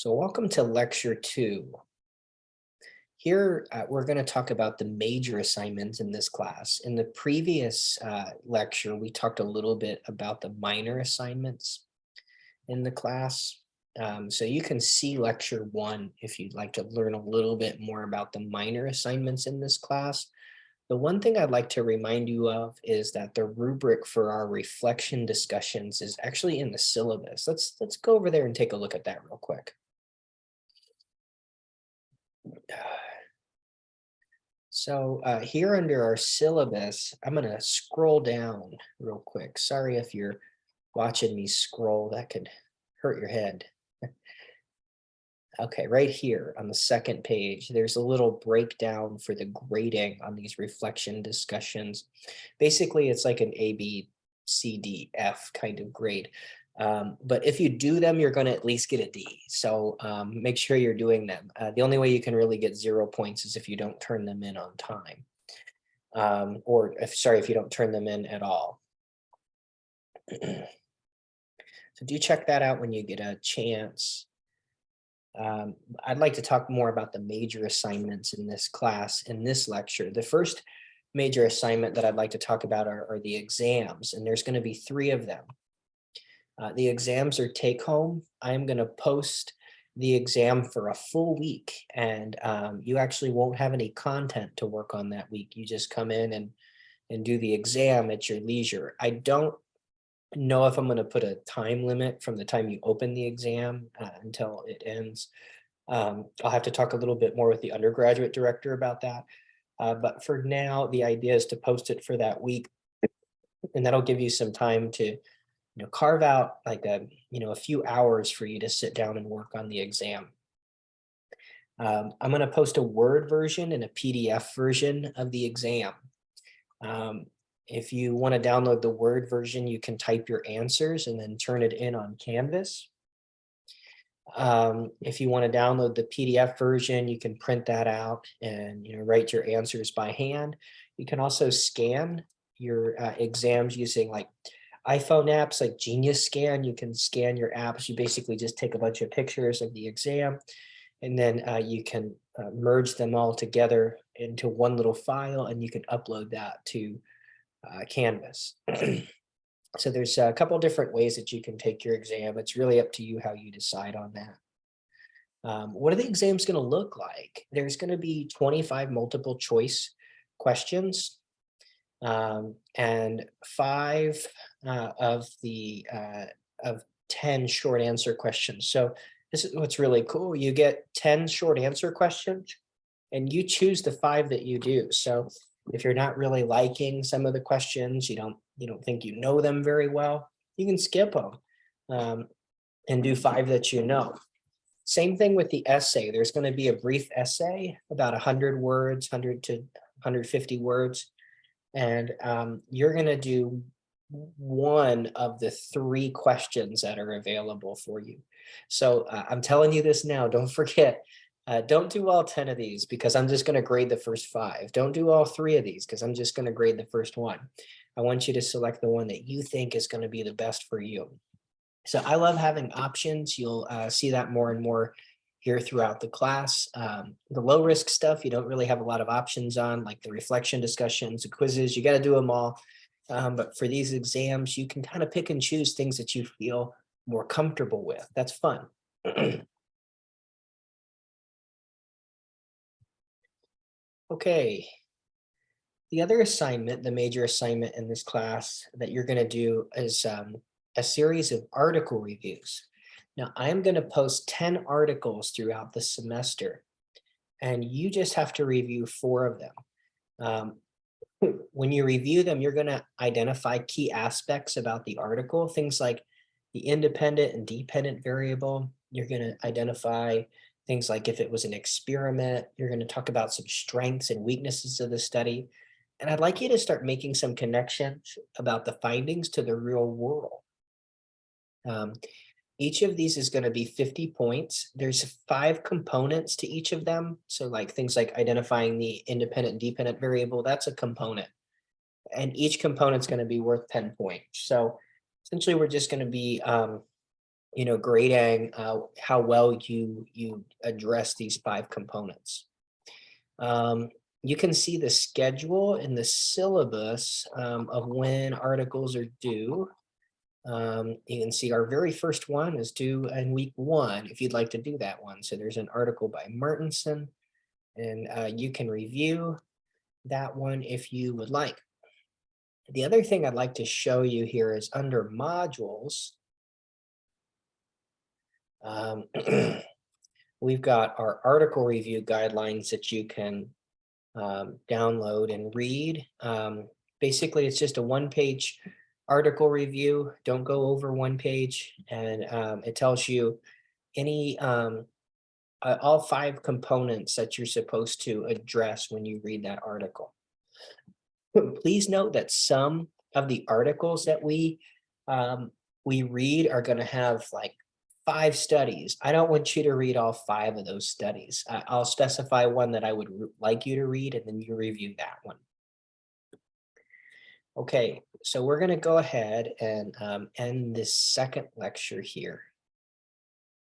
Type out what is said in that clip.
So welcome to lecture 2. Here, we're going to talk about the major assignments in this class. In the previous lecture, we talked a little bit about the minor assignments in the class. So you can see lecture 1 if you'd like to learn a little bit more about the minor assignments in this class. The one thing I'd like to remind you of is that the rubric for our reflection discussions is actually in the syllabus. Let's go over there and take a look at that real quick. So here under our syllabus, I'm going to scroll down real quick. Sorry if you're watching me scroll, that could hurt your head. Okay, right here on the second page, there's a little breakdown for the grading on these reflection discussions. Basically, it's like an A, B, C, D, F kind of grade. But if you do them, you're going to at least get a D. So make sure you're doing them. The only way you can really get 0 points is if you don't turn them in on time. If you don't turn them in at all. So do check that out when you get a chance. I'd like to talk more about the major assignments in this class, in this lecture. The first major assignment that I'd like to talk about are the exams, and there's going to be 3 of them. The exams are take home. I'm going to post the exam for a full week, and you actually won't have any content to work on that week. You just come in and do the exam at your leisure. I don't know if I'm going to put a time limit from the time you open the exam until it ends. I'll have to talk a little bit more with the undergraduate director about that. But for now, the idea is to post it for that week, and that'll give you some time to carve out like a few hours for you to sit down and work on the exam. I'm going to post a Word version and a PDF version of the exam. If you want to download the Word version, you can type your answers and then turn it in on Canvas. If you want to download the PDF version, you can print that out and write your answers by hand. You can also scan your exams using like iPhone apps like Genius Scan. You can scan your apps. You basically just take a bunch of pictures of the exam, and then you can merge them all together into one little file, and you can upload that to Canvas. So there's a couple different ways that you can take your exam. It's really up to you how you decide on that. What are the exams going to look like? There's going to be 25 multiple choice questions and 5 of 10 short answer questions. So this is what's really cool. You get 10 short answer questions and you choose the 5 that you do. So if you're not really liking some of the questions, you don't think you know them very well, you can skip them and do 5 that you know. Same thing with the essay. There's going to be a brief essay, about 100 words, 100 to 150 words. And you're going to do 1 of the 3 questions that are available for you. So I'm telling you this now, don't forget, don't do all 10 of these because I'm just going to grade the first 5. Don't do all 3 of these because I'm just going to grade the first 1. I want you to select the one that you think is going to be the best for you. So I love having options. You'll see that more and more here throughout the class. The low risk stuff, you don't really have a lot of options on, like the reflection discussions, the quizzes, you got to do them all. But for these exams, you can kind of pick and choose things that you feel more comfortable with. That's fun. Okay. The other assignment, the major assignment in this class that you're going to do is a series of article reviews. Now, I'm going to post 10 articles throughout the semester, and you just have to review 4 of them. When you review them, you're going to identify key aspects about the article, things like the independent and dependent variable. You're going to identify things like if it was an experiment. You're going to talk about some strengths and weaknesses of the study. And I'd like you to start making some connections about the findings to the real world. Each of these is going to be 50 points. There's 5 components to each of them. So like things like identifying the independent and dependent variable, that's a component. And each component's going to be worth 10 points. So essentially we're just going to be grading how well you address these 5 components. You can see the schedule and the syllabus of when articles are due. You can see our very first one is due in week 1, if you'd like to do that one. So there's an article by Martinson, and you can review that one if you would like. The other thing I'd like to show you here is under modules. We've got our article review guidelines that you can download and read. Basically, it's just a 1-page article review. Don't go over 1 page, and it tells you any all 5 components that you're supposed to address when you read that article. Please note that some of the articles that we read are going to have like 5 studies. I don't want you to read all 5 of those studies. I'll specify one that I would like you to read, and then you review that one. Okay, so we're going to go ahead and end this second lecture here.